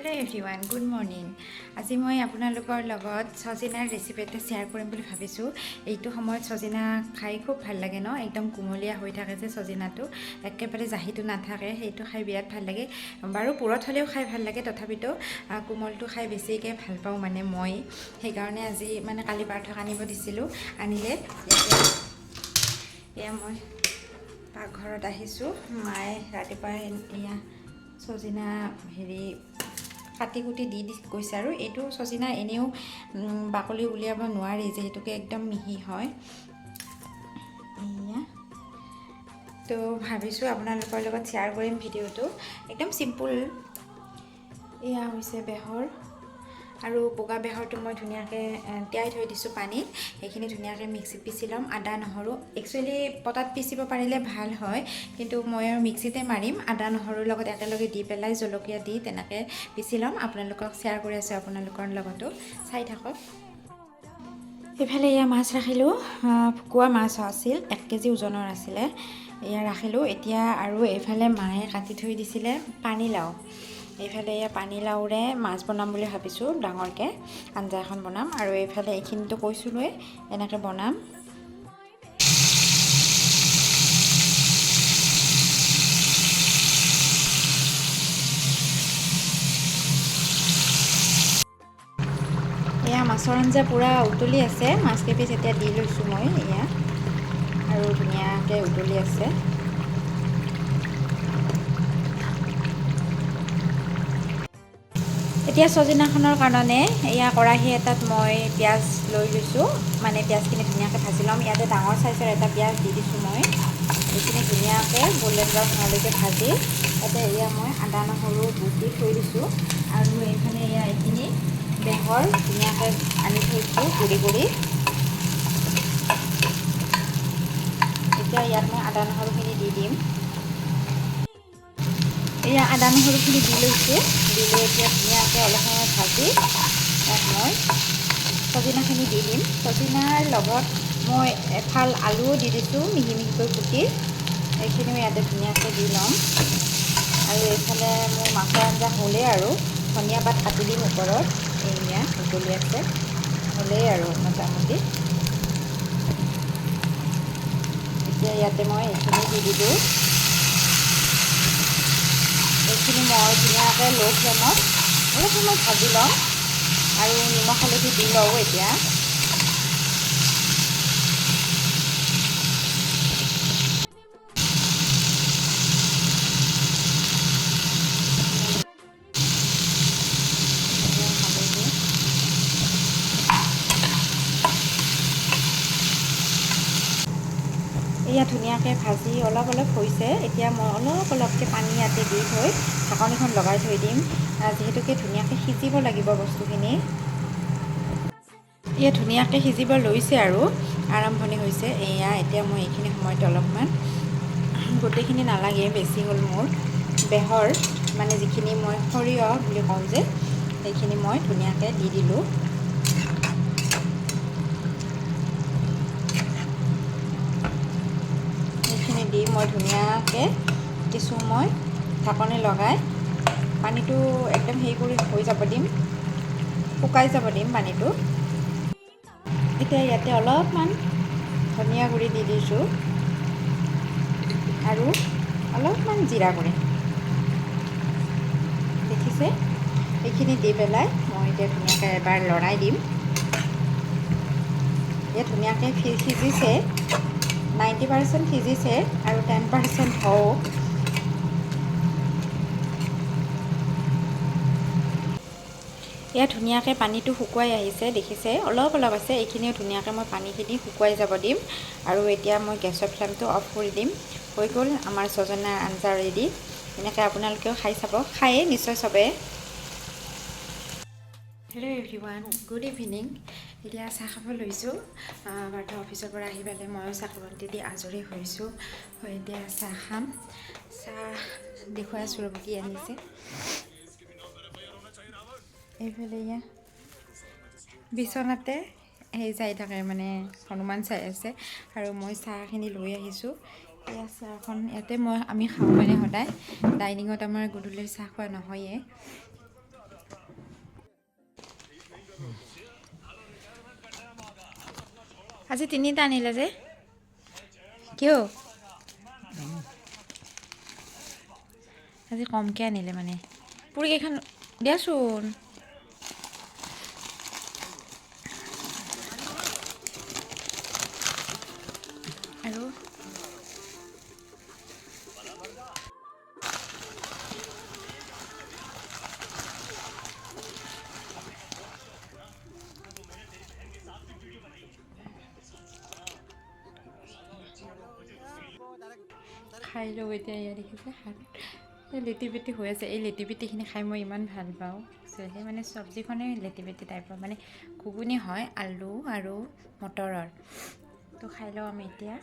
Hello' everyone, good morning. আজি মই আপোনালোকৰ লগত ছজিনাৰ ৰেচিপি এটা শ্বেয়াৰ কৰিম বুলি ভাবিছোঁ। এইটো সময়ত ছজিনা খাই খুব ভাল লাগে ন, একদম কুমলীয়া হৈ থাকে যে ছজিনাটো, একেবাৰে জাহিটো নাথাকে, সেইটো খাই বিৰাট ভাল লাগে। বাৰু পুৰত হ'লেও খাই ভাল লাগে, তথাপিতো কোমলটো খাই বেছিকৈ ভাল পাওঁ মানে মই। সেইকাৰণে আজি কালি পাৰ্থক আনিব দিছিলোঁ, আনিলে। এয়া মই পাকঘৰত আহিছোঁ, মায়ে ৰাতিপুৱাই এয়া ছজিনা কাটি কুটি দি গৈছে। আৰু এইটো ছজিনা এনেও বাকলি উলিয়াব নোৱাৰি, যিহেতুকে একদম মিহি হয়। এয়া তো ভাবিছোঁ আপোনালোকৰ লগত শ্বেয়াৰ কৰিম ভিডিঅ'টো, একদম চিম্পুল। এয়া হৈছে বেহৰ, আৰু বগা বেহৰটো মই ধুনীয়াকৈ তিয়াই থৈ দিছোঁ পানীত। সেইখিনি ধুনীয়াকৈ মিক্সিত পিচি ল'ম। আদা নহৰু একচুৱেলি পটাত পিচিব পাৰিলে ভাল হয়, কিন্তু মই আৰু মিক্সিতে মাৰিম। আদা নহৰুৰ লগত একেলগে দি পেলাই জলকীয়া দি তেনেকৈ পিচি ল'ম। আপোনালোকক শ্বেয়াৰ কৰি আছোঁ, আপোনালোকৰ লগতো চাই থাকক। এইফালে এয়া মাছ ৰাখিলোঁ, ভকুৱা মাছ আছিল, 1 কেজি ওজনৰ আছিলে। এয়া ৰাখিলোঁ এতিয়া। আৰু এইফালে মায়ে কাটি থৈ দিছিলে পানীলাও। এইফালে এয়া পানীলাওৰে মাছ বনাম বুলি ভাবিছোঁ, ডাঙৰকৈ আঞ্জা এখন বনাম। আৰু এইফালে এইখিনিতো কৈছোঁৱেই এনেকৈ বনাম। এয়া মাছৰ আঞ্জা পূৰা উতলি আছে, মাছকেইপিচ এতিয়া দি লৈছোঁ মই। এয়া আৰু ধুনীয়াকৈ উতলি আছে। এতিয়া ছজিনাখনৰ কাৰণে এয়া কেৰাহী এটাত মই পিঁয়াজ লৈ লৈছোঁ, পিঁয়াজখিনি ধুনীয়াকৈ ভাজি ল'ম। ইয়াতে ডাঙৰ চাইজৰ এটা পিঁয়াজ দি দিছোঁ মই। এইখিনি ধুনীয়াকৈ গোল্ডেন ব্ৰাউন হোৱালৈকে ভাজি, তাতে এয়া মই আদা নহৰু বুটি থৈ দিছোঁ। আৰু এইফালে এয়া এইখিনি বেহৰ ধুনীয়াকৈ আনি থৈছোঁ গুড়ি গুড়ি। এতিয়া ইয়াত মই আদা নহৰুখিনি দি দিম। এয়া আদা নহৰুখিনি দি লৈছোঁ, দি লৈ এতিয়া ধুনীয়াকৈ অলপ সময় ভাজি তাত মই ছজিনাখিনি দি দিম। ছজিনাৰ লগত মই এফাল আলুও দি দিছোঁ মিহি মিহিকৈ কুটি, এইখিনিও ইয়াতে ধুনীয়াকৈ দি ল'ম। আৰু এইফালে মোৰ মাছৰ আঞ্জা হ'লেই, আৰু ধনিয়া পাত কাটি দিম ওপৰত। এয়া উতলি আছে, হ'লেই আৰু মোটামুটি। এতিয়া ইয়াতে মই এইখিনি দি দিলোঁ। এইখিনি মই ধুনীয়াকৈ ল' ফ্লেমত অলপ সময় ভাজি ল'ম, আৰু নিমখ হালধি দি লওঁ এতিয়া। এয়া ধুনীয়াকৈ ভাজি অলপ অলপ হৈছে। এতিয়া মই অলপ অলপকৈ পানী ইয়াতে দি থৈ ঢাকনিখন লগাই থৈ দিম, যিহেতুকে ধুনীয়াকৈ সিজিব লাগিব বস্তুখিনি। এয়া ধুনীয়াকৈ সিজিব লৈছে আৰু আৰম্ভণি হৈছে। এয়া এতিয়া মই এইখিনি সময়তে অলপমান, গোটেইখিনি নালাগে, বেছি হ'ল মোৰ, বেহৰ যিখিনি মই সৰিয়হ বুলি কওঁ যে, সেইখিনি মই ধুনীয়াকৈ দি দিলোঁ। সেইখিনি দি মই ধুনীয়াকৈ কিছু সময় ঢাকনি লগাই পানীটো একদম হৈ যাব দিম, শুকাই যাব দিম পানীটো। এতিয়া ইয়াতে অলপমান ধনিয়া গুড়ি দি দিছোঁ, আৰু অলপমান জিৰা গুড়ি দেখিছে। এইখিনি দি পেলাই মই এতিয়া ধুনীয়াকৈ এবাৰ লৰাই দিম। এতিয়া ধুনীয়াকৈ সিজিছে, 90% সিজিছে, আৰু 10% হওক। এয়া ধুনীয়াকৈ পানীটো শুকুৱাই আহিছে, দেখিছে, অলপ অলপ আছে। এইখিনিও ধুনীয়াকৈ মই পানীখিনি শুকুৱাই যাব দিম। আৰু এতিয়া মই গেছৰ ফ্লেমটো অফ কৰি দিম। হৈ গ'ল আমাৰ ছজনাৰ আঞ্জা ৰেডি। এনেকৈ আপোনালোকেও খাই চাব, খায়েই নিশ্চয় চবে। Hello' everyone, good evening. এতিয়া চাহ খাব লৈছোঁ। পাৰ্থ অফিচৰ পৰা আহি পেলাই ময়ো চাহ বন্তি দি আজৰি হৈছোঁ। এতিয়া চাহ খাম। চাহ দেখুৱাই আছোঁ ৰ'ব কি আনিছে। এইফালে এয়া বিচনাতে চাই থাকে, হনুমান চাই আছে, আৰু মই চাহখিনি লৈ আহিছোঁ। এয়া চাহখন ইয়াতে আমি খাওঁ সদায়। ডাইনিঙত আমাৰ গধূলিৰ চাহ খোৱা নহয়েই। আজি 3টা আনিলে যে কিয় আজি কমকৈ আনিলে মানে পুৰিকেইখন দিয়াচোন আৰু খাই লওঁ এতিয়া এয়া দেখিছে হাত লেটি পেটি হৈ আছে এই লেটি পেটিখিনি খাই মই ইমান ভাল পাওঁ সেই মানে চব্জিখনেই লেটি পেটি টাইপৰ মানে ঘুগুনি হয় আলু আৰু মটৰৰ তো খাই লওঁ আমি এতিয়া